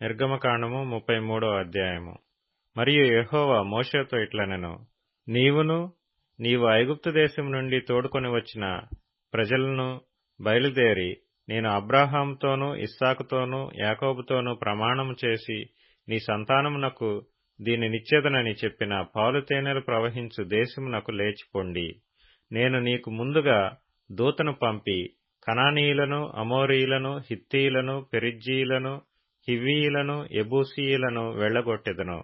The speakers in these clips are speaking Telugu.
నిర్గమకాండము 33 మరియు యెహోవా మోషేతో ఇట్లనెను, నీవు ఐగుప్తు దేశం నుండి తోడుకొని వచ్చిన ప్రజలను బయలుదేరి నేను అబ్రాహాముతోనూ ఇస్సాకుతోనూ యాకోబుతోనూ ప్రమాణము చేసి నీ సంతానమునకు దీనినిచ్చేదనని చెప్పిన పాలు తేనెలు ప్రవహించు దేశమునకు లేచిపొండి. నేను నీకు ముందుగా దూతను పంపి కనానీయులను, అమోరీయులను, హిత్తీయులను, పెరిజ్జీయులను, హివ్వీయులను, యెబూసీయులను వెళ్లగొట్టెదను.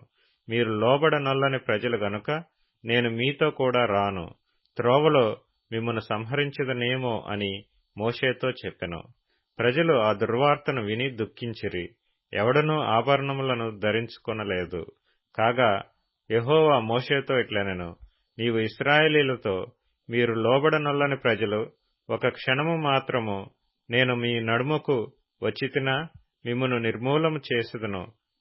మీరు లోబడనొల్లని ప్రజలు గనుక నేను మీతో కూడా రాను, త్రోవలో మిమ్మును సంహరించెదనేమో అని మోషేతో చెప్పెను. ప్రజలు ఆ దుర్వార్తను విని దుఃఖించిరి, ఎవడనూ ఆభరణములను ధరించుకొనలేదు. కాగా యెహోవా మోషేతో ఇట్లనెను, నీవు ఇశ్రాయేలీయులతో, మీరు లోబడనొల్లని ప్రజలు, ఒక క్షణము మాత్రము నేను మీ నడుముకు వచ్చితినా మిమ్మును నిర్మూలము చేసెదను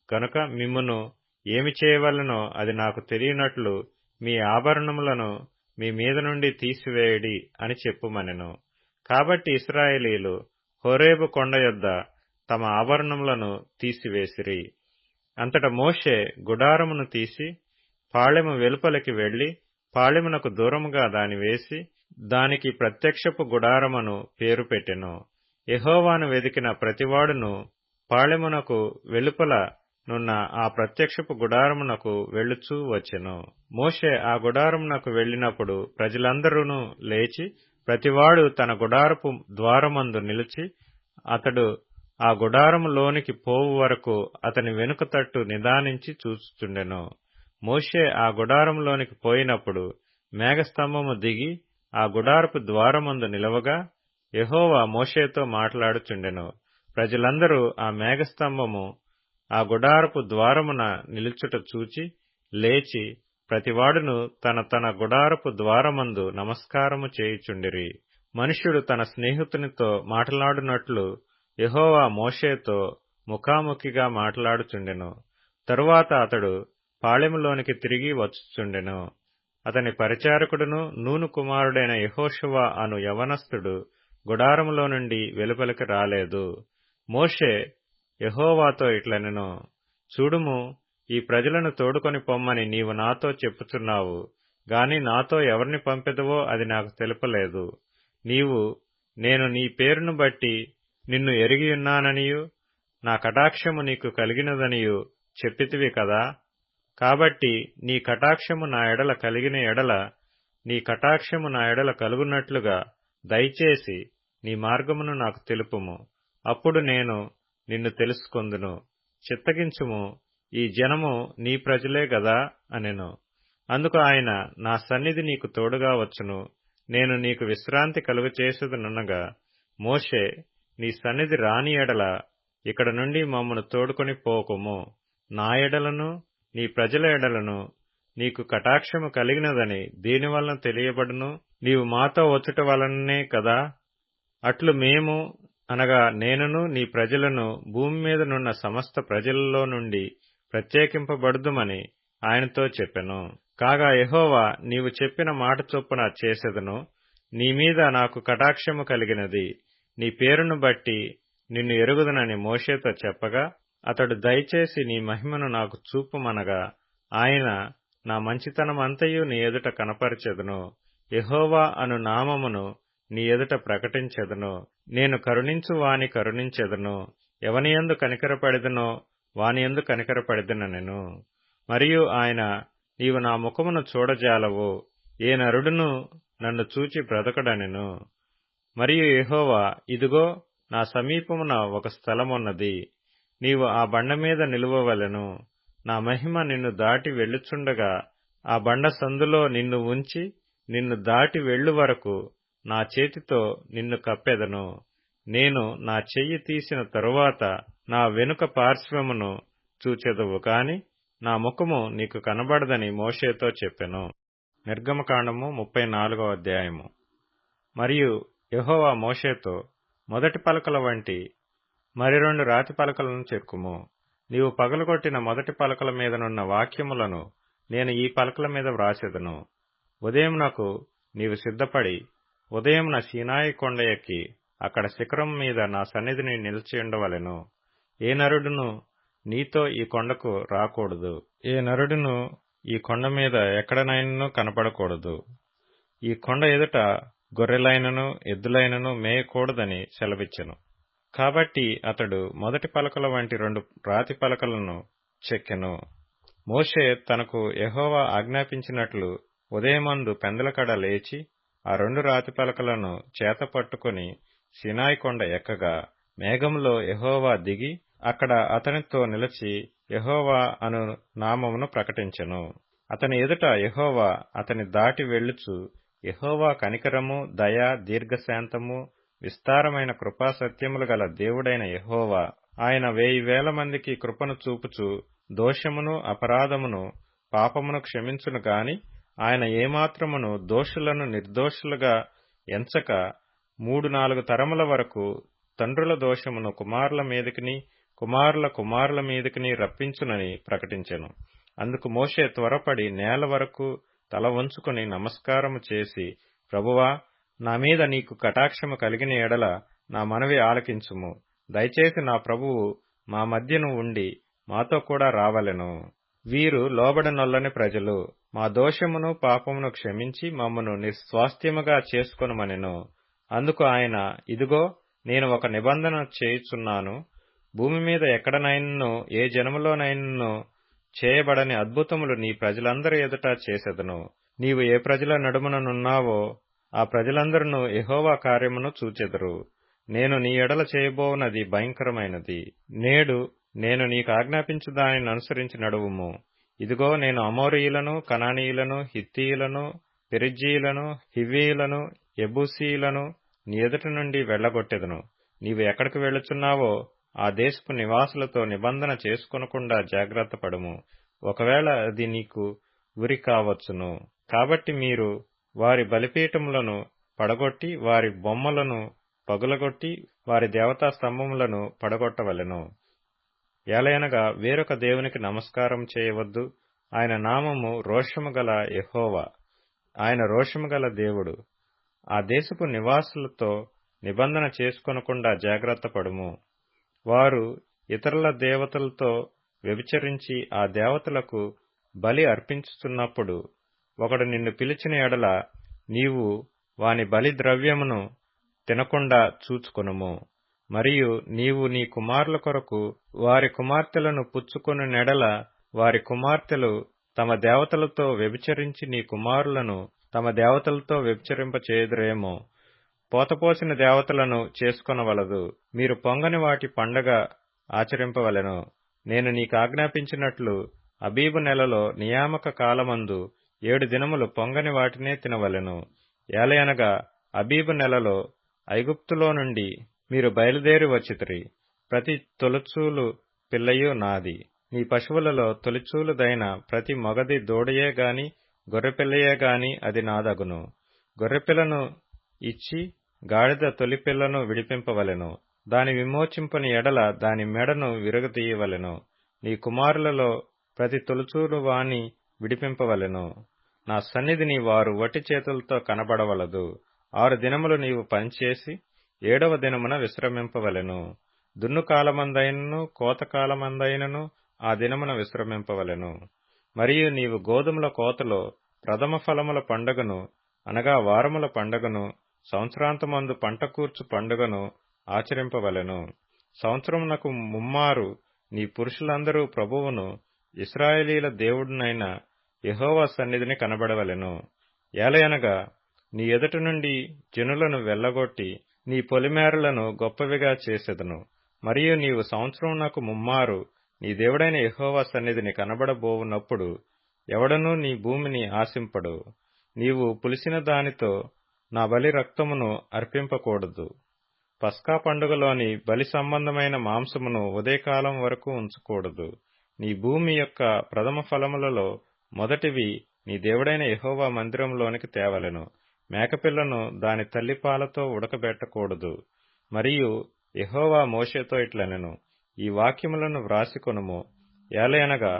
గనుక మిమ్మును ఏమి చేయవలెనో అది నాకు తెలియనట్లు మీ ఆభరణములను మీ మీద నుండి తీసివేయడి అని చెప్పుమనెను. కాబట్టి ఇశ్రాయేలీయులు హోరేబు కొండ యొద్ద తమ ఆభరణములను తీసివేసిరి. అంతట మోషే గుడారమును తీసి పాళెము వెలుపలికి వెళ్లి పాళెమునకు దూరముగా దాని వేసి దానికి ప్రత్యక్షపు గుడారమును పేరు పెట్టెను. యెహోవాను వెదికిన ప్రతివాడును పాళెమునకు వెలుపల నున్న ఆ ప్రత్యక్షపు గుడారమునకు వెళ్ళుచూ వచ్చెను. మోషే ఆ గుడారమునకు వెళ్ళినప్పుడు ప్రజలందరూ లేచి ప్రతివాడు తన గుడారపు ద్వారమందు నిలిచి అతడు ఆ గుడారములోనికి పోవు వరకు అతని వెనుక తట్టు నిదానించి చూచుచుండెను. మోషే ఆ గుడారములోనికి పోయినప్పుడు మేఘస్తంభము దిగి ఆ గుడారపు ద్వారమందు నిలవగా యెహోవా మోషేతో మాట్లాడుచుండెను. ప్రజలందరూ ఆ మేఘస్తంభము ఆ గుడారపు ద్వారమున నిలుచుట చూచి లేచి ప్రతివాడును తన తన గుడారపు ద్వారమందు నమస్కారము చేయుచుండిరి. మనుష్యుడు తన స్నేహితునితో మాట్లాడునట్లు యెహోవా మోషేతో ముఖాముఖిగా మాట్లాడుచుండెను. తరువాత అతడు పాళెములోనికి తిరిగి వచ్చుచుండెను. అతని పరిచారకుడును నూను కుమారుడైన యెహోషువ అను యవనస్తుడు గుడారములో నుండి వెలుపలికి రాలేదు. మోషే యెహోవాతో ఇట్లనెను, చూడుము, ఈ ప్రజలను తోడుకొని పొమ్మని నీవు నాతో చెప్పుచున్నావు గాని నాతో ఎవరిని పంపెదవో అది నాకు తెలుపలేదు. నేను నీ పేరును బట్టి నిన్ను ఎరిగియున్నాననియు నా కటాక్షము నీకు కలిగినదనియు చెప్పితివి కదా. కాబట్టి నీ కటాక్షము నా ఎడల కలిగిన ఎడల నీ కటాక్షము నా ఎడల కలుగునట్లుగా దయచేసి నీ మార్గమును నాకు తెలుపుము, అప్పుడు నేను నిన్ను తెలుసుకొందును. చిత్తగించుము, ఈ జనము నీ ప్రజలే గదా అనెను. అందుకు ఆయన, నా సన్నిధి నీకు తోడుగా వచ్చును, నేను నీకు విశ్రాంతి కలుగచేసేదనగా, మోషే, నీ సన్నిధి రాని ఎడల ఇక్కడ నుండి మమ్మను తోడుకొని పోకుము. నా ఎడలను నీ ప్రజల ఎడలను నీకు కటాక్షము కలిగినదని దేనివలన తెలియబడును? నీవు మాతో వచ్చుట వలననే కదా. అట్లు మేము అనగా నేనును నీ ప్రజలను భూమి మీద నున్న సమస్త ప్రజలలో నుండి ప్రత్యేకింపబడుదుమని ఆయనతో చెప్పెను. కాగా యెహోవా, నీవు చెప్పిన మాట చొప్పున చేసెదను. నీ మీద నాకు కటాక్షము కలిగినది, నీ పేరును బట్టి నిన్ను ఎరుగుదునని మోషేతో చెప్పగా, అతడు దయచేసి నీ మహిమను నాకు చూపుమనగా, ఆయన, నా మంచితనమంతయు నీ ఎదుట కనపరచెదను, యెహోవా అను నామమును నీ ఎదుట ప్రకటించెదను. నేను కరుణించు వాని కరుణించెదను, ఎవనియందు కనికరపడెదనో వానియందు కనికరపడెదనెను. మరియు ఆయన, నీవు నా ముఖమును చూడజాలవు, ఏ నరుడును నన్ను చూచి బ్రతకడనెను. మరియు యెహోవా, ఇదిగో, నా సమీపమున ఒక స్థలమున్నది, నీవు ఆ బండ మీద నిలువవలెను. నా మహిమ నిన్ను దాటి వెళ్ళుచుండగా ఆ బండ సందులో నిన్ను ఉంచి నిన్ను దాటి వెళ్ళు వరకు నా చేతితో నిన్ను కప్పెదను. నేను నా చెయ్యి తీసిన తరువాత నా వెనుక పార్శ్వమును చూచెదవు కాని నా ముఖము నీకు కనబడదని మోషేతో చెప్పెను. నిర్గమకాండము 34 మరియు యెహోవా మోషేతో, మొదటి పలకల వంటి మరి 2 రాతి పలకలను చెక్కుము. నీవు పగలగొట్టిన మొదటి పలకల మీదనున్న వాక్యములను నేను ఈ పలకల మీద వ్రాసెదను. ఉదయమునకు నీవు సిద్ధపడి ఉదయమున సీనాయి కొండ ఎక్కి అక్కడ శిఖరం మీద నా సన్నిధిని నిలిచియుండవలెను. ఏ నరుడును నీతో ఈ కొండకు రాకూడదు. ఏ నరుడును ఈ కొండ మీద ఎక్కడనైనను కనపడకూడదు. ఈ కొండ ఎదుట గొర్రెలైనను ఎద్దులైనను మేయకూడదని సెలవిచ్చెను. కాబట్టి అతడు మొదటి పలకల వంటి 2 రాతి పలకలను చెక్కెను. మోషే తనకు యెహోవా ఆజ్ఞాపించినట్లు ఉదయమందు పెందలకడ లేచి ఆ 2 రాతి పలకలను చేత పట్టుకుని సీనాయి కొండ ఎక్కగా, మేఘంలో యెహోవా దిగి అక్కడ అతనితో నిలిచి యెహోవా అను నామమును ప్రకటించెను. అతని ఎదుట యెహోవా అతని దాటి వెళ్ళుచు, యెహోవా కనికరము, దయ, దీర్ఘశాంతము, విస్తారమైన కృపా సత్యములు గల దేవుడైన యెహోవా, ఆయన 1000 మందికి కృపను చూపుచు దోషమును, అపరాధమును, పాపమును క్షమించును గాని ఆయన ఏమాత్రమును దోషులను నిర్దోషులుగా ఎంచక 3-4 తరముల వరకు తండ్రుల దోషమును కుమారుల మీదికిని, కుమారుల కుమారుల మీదికిని రప్పించునని ప్రకటించెను. అందుకు మోషే త్వరపడి నేల వరకు తల వంచుకుని నమస్కారము చేసి, ప్రభువా, నా మీద నీకు కటాక్షము కలిగిన ఎడల నా మనవి ఆలకించుము. దయచేసి నా ప్రభువు మా మధ్యను ఉండి మాతో కూడా రావలెను. వీరు లోబడనొల్లని ప్రజలు, మా దోషమును పాపమును క్షమించి మమ్మను నిస్వాస్థ్యముగా చేసుకొనుమనెను. అందుకు ఆయన, ఇదిగో, నేను ఒక నిబంధన చేయుచున్నాను. భూమి మీద ఎక్కడనైనను ఏ జనములోనైనను చేయబడని అద్భుతములు నీ ప్రజలందరి ఎదుట చేసెదను. నీవు ఏ ప్రజల నడుమనున్నావో ఆ ప్రజలందరూ యెహోవా కార్యమును చూచెదరు. నేను నీ ఎడల చేయబోవునది భయంకరమైనది. నేడు నేను నీకు ఆజ్ఞాపించు దానిని అనుసరించి నడువుము. ఇదిగో, నేను అమోరీయులను, కనానీయులను, హిత్తీయులను, పెరిజ్జీయులను, హివ్వీయులను, యెబూసీయులను నీ ఎదుట నుండి వెళ్లగొట్టెదను. నీవు ఎక్కడికి వెళ్ళుచున్నావో ఆ దేశపు నివాసులతో నిబంధన చేసుకొనకుండా జాగ్రత్త పడుము. ఒకవేళ అది నీకు ఉరి కావచ్చును. కాబట్టి మీరు వారి బలిపీఠములను పడగొట్టి వారి బొమ్మలను పగులగొట్టి వారి దేవతా స్తంభములను పడగొట్టవలెను. ఏలయనగా వేరొక దేవునికి నమస్కారం చేయవద్దు. ఆయన నామము రోషము గల యెహోవా. ఆయన రోషము గల దేవుడు. ఆ దేశపు నివాసులతో నిబంధన చేసుకొనకుండా జాగ్రత్త పడుము. వారు ఇతరుల దేవతలతో వ్యభిచరించి ఆ దేవతలకు బలి అర్పించుతున్నప్పుడు ఒకడు నిన్ను పిలిచిన ఎడల నీవు వాని బలి ద్రవ్యమును తినకుండా చూచుకొనుము. మరియు నీవు నీ కుమారుల కొరకు వారి కుమార్తెలను పుచ్చుకొను నెడల వారి కుమార్తెలు తమ దేవతలతో వ్యభిచరించి నీ కుమారులను తమ దేవతలతో వ్యభిచరింపచేయుదురేమో. పోతపోసిన దేవతలను చేసుకొనవలదు. మీరు పొంగని వాటి పండగ ఆచరింపవలెను. నేను నీకు ఆజ్ఞాపించినట్లు అబీబు నెలలో నియామక కాలమందు 7 దినములు పొంగని వాటినే తినవలెను. ఏలయనగా అబీబు నెలలో ఐగుప్తులో నుండి మీరు బయలుదేరి వచ్చితిరి. ప్రతి తొలిచూలు పిల్లయు నాది. నీ పశువులలో తొలిచూలుదైన ప్రతి మొగది దూడయే గాని గొర్రెపిల్లయే గాని అది నాదగును. గొర్రెపిల్లను ఇచ్చి గాడిద తొలిపిల్లను విడిపింపవలెను. దాని విమోచింపని ఎడల దాని మెడను విరగదీయవలెను. నీ కుమారులలో ప్రతి తొలిచూలు వాని విడిపింపవలెను. నా సన్నిధిని వారు వట్టి చేతులతో కనబడవలదు. 6 దినములు నీవు పనిచేసి 7వ దినమున విశ్రమింపవలెను. దున్నుకాలమందైనను కోతకాలమందైనను ఆ దినమున విశ్రమింపవలెను. మరియు నీవు గోధుమల కోతలో ప్రథమ ఫలముల పండుగను, అనగా వారముల పండుగను, సంవత్సరాంతమందు పంట కూర్చు పండుగను ఆచరింపవలెను. సంవత్సరమునకు ముమ్మారు నీ పురుషులందరూ ప్రభువును ఇశ్రాయేలీల దేవుడునైన యెహోవా సన్నిధిని కనబడవలెను. ఏలయనగా నీ ఎదుట నుండి జనులను వెళ్లగొట్టి నీ పొలిమేరలను గొప్పవిగా చేసెదను. మరియు నీవు సంవత్సరమునకు ముమ్మారు నీ దేవుడైన యెహోవా సన్నిధిని కనబడబోవునప్పుడు ఎవడనూ నీ భూమిని ఆశింపడు. నీవు పులిసిన దానితో నా బలి రక్తమును అర్పింపకూడదు. పస్కా పండుగలోని బలి సంబంధమైన మాంసమును ఉదయకాలం వరకు ఉంచకూడదు. నీ భూమి యొక్క ప్రథమ ఫలములలో మొదటివి నీ దేవుడైన యెహోవా మందిరంలోనికి తేవలెను. మేకపిల్లను దాని తల్లిపాలతో ఉడకబెట్టకూడదు. మరియు యెహోవా మోషేతో ఇట్లనెను, ఈ వాక్యములను వ్రాసికొనుము. ఏలయనగా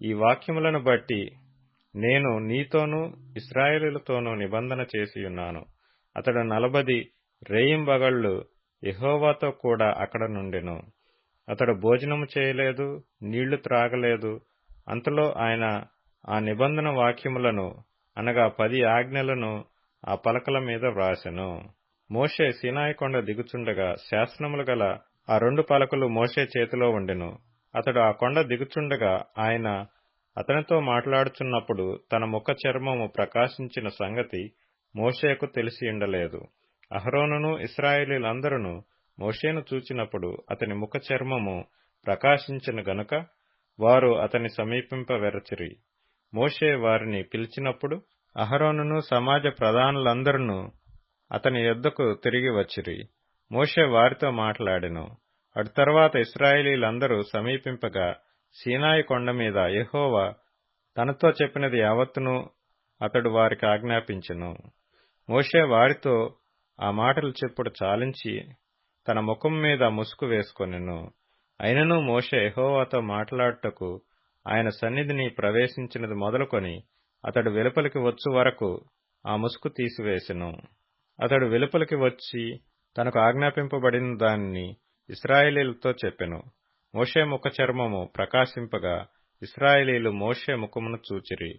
ఈ వాక్యములను బట్టి నేను నీతోనూ ఇశ్రాయేలీయులతోనూ నిబంధన చేసియున్నాను. అతడు 40 రేయింబగళ్లు యెహోవాతో కూడా అక్కడ నుండెను. అతడు భోజనము చేయలేదు, నీళ్లు త్రాగలేదు. అంతలో ఆయన ఆ నిబంధన వాక్యములను అనగా 10 ఆజ్ఞలను ఆ పలకల మీద వ్రాసెను. మోషే సీనాయి కొండ దిగుచుండగా శాసనములు గల ఆ 2 పలకలు మోషే చేతిలో ఉండెను. అతడు ఆ కొండ దిగుచుండగా ఆయన అతనితో మాట్లాడుచున్నప్పుడు తన ముఖ చర్మము ప్రకాశించిన సంగతి మోషేకు తెలిసి ఉండలేదు. అహరోనును ఇశ్రాయేలీయులందరూ మోషేను చూచినప్పుడు అతని ముఖ చర్మము ప్రకాశించెను గనుక వారు అతని సమీపింపవెరచిరి. మోషే వారిని పిలిచినప్పుడు అహరోనును సమాజ ప్రధానులందరూ అతని యొద్దకు తిరిగి వచ్చిరి. మోషే వారితో మాట్లాడెను. అటు తర్వాత ఇశ్రాయేలీయులందరూ సమీపింపగా సీనాయి కొండ మీద యెహోవా తనతో చెప్పినది యావత్తును అతడు వారికి ఆజ్ఞాపించెను. మోషే వారితో ఆ మాటలు చెప్పుడు చాలించి తన ముఖం మీద ముసుగు వేసుకొనెను. అయినను మోషే యెహోవాతో మాట్లాడుటకు ఆయన సన్నిధిని ప్రవేశించినది మొదలుకొని అతడు వెలుపలికి వచ్చు వరకు ఆ ముసుగు తీసివేసెను. అతడు వెలుపలికి వచ్చి తనకు ఆజ్ఞాపింపబడిన దానిని ఇశ్రాయేలీయులతో చెప్పెను. మోషే ముఖ చర్మము ప్రకాశింపగా ఇశ్రాయేలీయులు మోషే ముఖమును చూచిరి.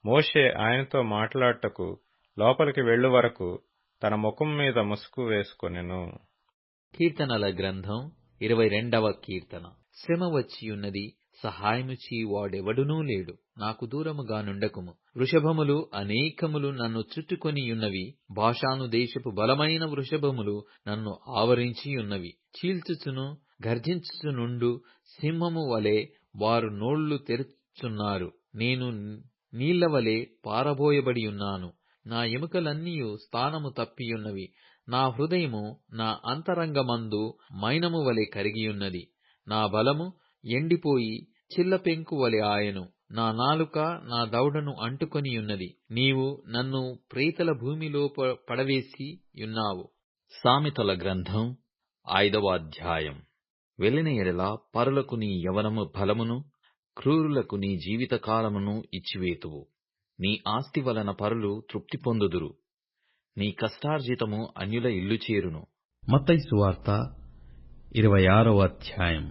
మోషే ఆయనతో మాట్లాడుటకు లోపలికి వెళ్ళు వరకు తన ముఖం మీద ముసుగు వేసుకొనెను. కీర్తనల గ్రంథం 22వ కీర్తన. శ్రమ వచ్చియున్నది, సహాయము చేయువాడెవడునూ లేడు. నాకు దూరముగా నుండకుము. వృషభములు అనేకములు నన్ను చుట్టుకొనియున్నవి. బాషాను దేశపు బలమైన వృషభములు నన్ను ఆవరించియున్నవి. చీల్చుచును గర్జించుచునుండు సింహము వలె వారు నోళ్లు తెరుచున్నారు. నేను నీళ్లవలె పారబోయబడియున్నాను. నా ఎముకలన్నీయు స్థానము తప్పియున్నవి. నా హృదయము నా అంతరంగమందు మైనము వలె కరిగియున్నది. నా బలము ఎండిపోయి చిల్లపెంకు వలె ఆయను. నా నాలుక నా దవడను అంటుకొనియున్నది. నీవు నన్ను ప్రేతల భూమిలో పడవేసి యున్నావు. సామెతల గ్రంథం 5వ అధ్యాయం. వెళ్ళిన ఎడల పరులకు నీ యవనము బలమును, క్రూరులకు నీ జీవితకాలమును ఇచ్చివేతువు. నీ ఆస్తి వలన పరులు తృప్తి పొందుదురు. నీ కష్టార్జితము అన్యుల ఇల్లు చేరును. మత్తయి సువార్త 26వ అధ్యాయం.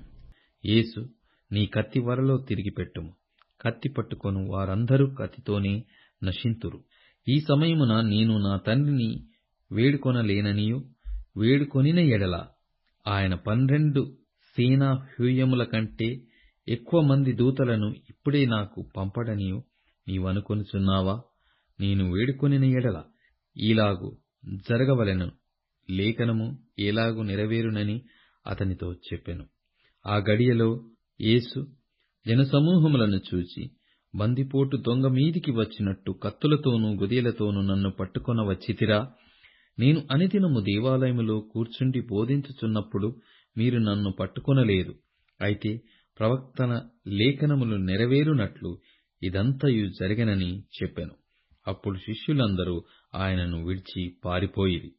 యేసు, నీ కత్తి వరలో తిరిగి పెట్టుము. కత్తి పట్టుకొను వారందరూ కత్తితోనే నశింతురు. ఈ సమయమున నేను నా తండ్రిని వేడుకొనలేననియు, వేడుకొనిన ఎడల ఆయన 12 సేనా హ్యూయముల కంటే ఎక్కువ మంది దూతలను ఇప్పుడే నాకు పంపడనియు నీవనుకొనుచున్నావా? నేను వేడుకొనిన ఎడల ఈలాగు జరగవలెను, లేఖనము ఏలాగు నెరవేరునని అతనితో చెప్పెను. ఆ గడియలో యేసు జనసమూహములను చూచి, బందిపోటు దొంగ మీదికి వచ్చినట్టు కత్తులతోనూ గొదియలతోనూ నన్ను పట్టుకొన వచ్చితిరా? నేను అనుదినము దేవాలయములో కూర్చుండి బోధించుచున్నప్పుడు మీరు నన్ను పట్టుకొనలేదు. అయితే ప్రవక్తల లేఖనములు నెరవేరునట్లు ఇదంతయు జరిగెనని చెప్పెను. అప్పుడు శిష్యులందరూ ఆయనను విడిచి పారిపోయిరి.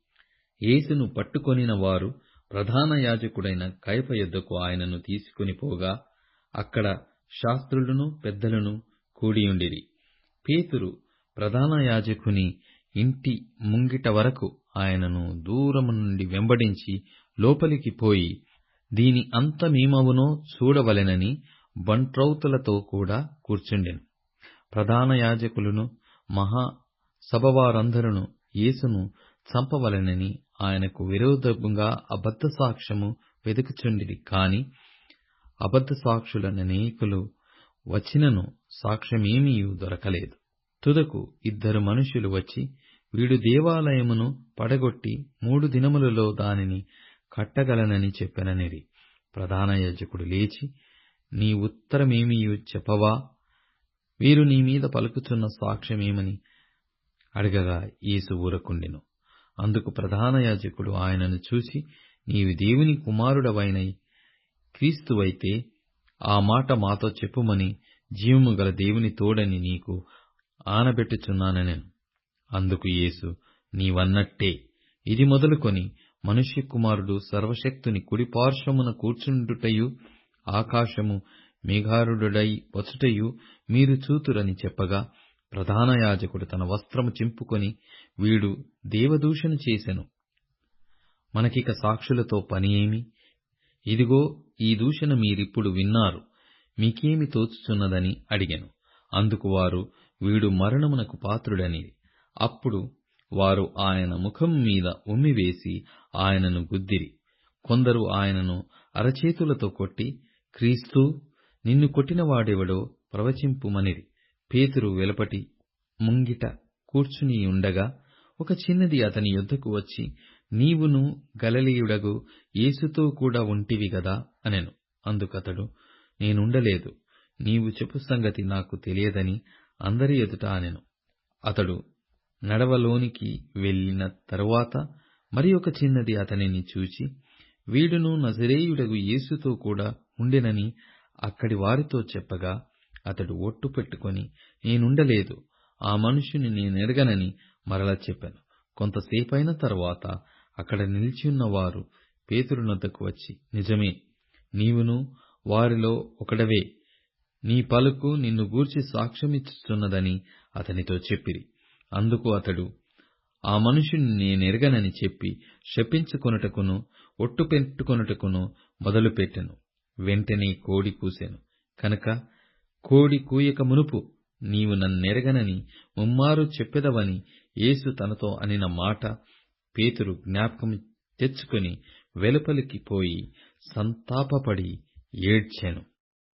యేసును పట్టుకొనిన వారు ప్రధాన యాజకుడైన కయప యొద్దకు ఆయనను తీసుకొని పోగా అక్కడ శాస్త్రులను పెద్దలను కూడియుండిరి. పేతురు ప్రధాన యాజకుని ఇంటి ముంగిట వరకు ఆయనను దూరము నుండి వెంబడించి లోపలికి పోయి దీని అంతమేమవునో చూడవలెనని బంట్రౌతులతో కూడా కూర్చుండెను. ప్రధాన యాజకులను మహాసభవారందరూ యేసును చంపవలెనని ఆయనకు విరోధముగా అబద్ధ సాక్ష్యము వెదుకుచుండిరి. కాని అబద్ధ సాక్షులననేకులు వచ్చినను సాక్ష్యమేమీయూ దొరకలేదు. తుదకు 2 మనుష్యులు వచ్చి, వీడు దేవాలయమును పడగొట్టి 3 దినములలో దానిని కట్టగలనని చెప్పెననిరి. ప్రధాన యాజకుడు లేచి, నీ ఉత్తరమేమీయూ చెప్పవా? వీరు నీ మీద పలుకుచున్న సాక్ష్యమేమని అడగగా యేసు ఊరకుండెను. అందుకు ప్రధాన యాజకుడు ఆయనను చూసి, నీవు దేవుని కుమారుడవైన క్రీస్తువైతే ఆ మాట మాతో చెప్పుమని జీవము గల దేవుని తోడని నీకు ఆనబెట్టుచున్నానెను. అందుకు యేసు, నీవన్నట్టే. ఇది మొదలుకొని మనుష్య కుమారుడు సర్వశక్తుని కుడిపార్శ్వమున కూర్చుండుటయు ఆకాశము మేఘారూఢుడై వచ్చుటయు మీరు చూతురని చెప్పగా, ప్రధాన యాజకుడు తన వస్త్రము చింపుకొని, వీడు దేవదూషణ చేసెను, మనకిక సాక్షులతో పని ఏమి? ఇదిగో ఈ దూషణ మీరిప్పుడు విన్నారు, మీకేమి తోచుచున్నదని అడిగెను. అందుకు వారు, వీడు మరణమునకు పాత్రుడనిరి. అప్పుడు వారు ఆయన ముఖము మీద ఉమ్మివేసి ఆయనను గుద్దిరి. కొందరు ఆయనను అరచేతులతో కొట్టి, క్రీస్తూ, నిన్ను కొట్టినవాడెవడో ప్రవచింపుమనిరి. పేతురు వెలుపటి ముంగిట కూర్చునియుండగా ఒక చిన్నది అతని యొద్దకు వచ్చి, నీవును గలిలయుడగు యేసుతో కూడా ఉంటివి గదా అనెను. అందుకతడు, నేనుండలేదు, నీవు చెప్పు సంగతి నాకు తెలియదని అందరి ఎదుట అనెను. అతడు నడవలోనికి వెళ్ళిన తరువాత మరి ఒక చిన్నది అతనిని చూచి, వీడును నజరేయుడగు యేసుతో కూడా ఉండెనని అక్కడి వారితో చెప్పగా, అతడు ఒట్టు పెట్టుకొని, నేనుండలేదు, ఆ మనుష్యుని నేనెరగనని మరల చెప్పెను. కొంతసేపైన తరువాత అక్కడ నిలిచియున్న వారు పేతురునొద్దకు వచ్చి, నిజమే, నీవును వారిలో ఒకడవే, నీ పలుకు నిన్ను గూర్చి సాక్ష్యమిచ్చుచున్నదని అతనితో చెప్పిరి. అందుకు అతడు ఆ మనుషుని నేనెరగనని చెప్పి శపించుకొనుటకును ఒట్టు పెట్టుకొనుటకును మొదలుపెట్టెను. వెంటనే కోడి కూసెను. కనుక కోడి కూయక మునుపు నీవు నన్నెరగనని ముమ్మారు చెప్పెదవని యేసు తనతో అనిన మాట పేతురు జ్ఞాపకం తెచ్చుకొని వెలుపలికి పోయి సంతాపపడి ఏడ్చెను.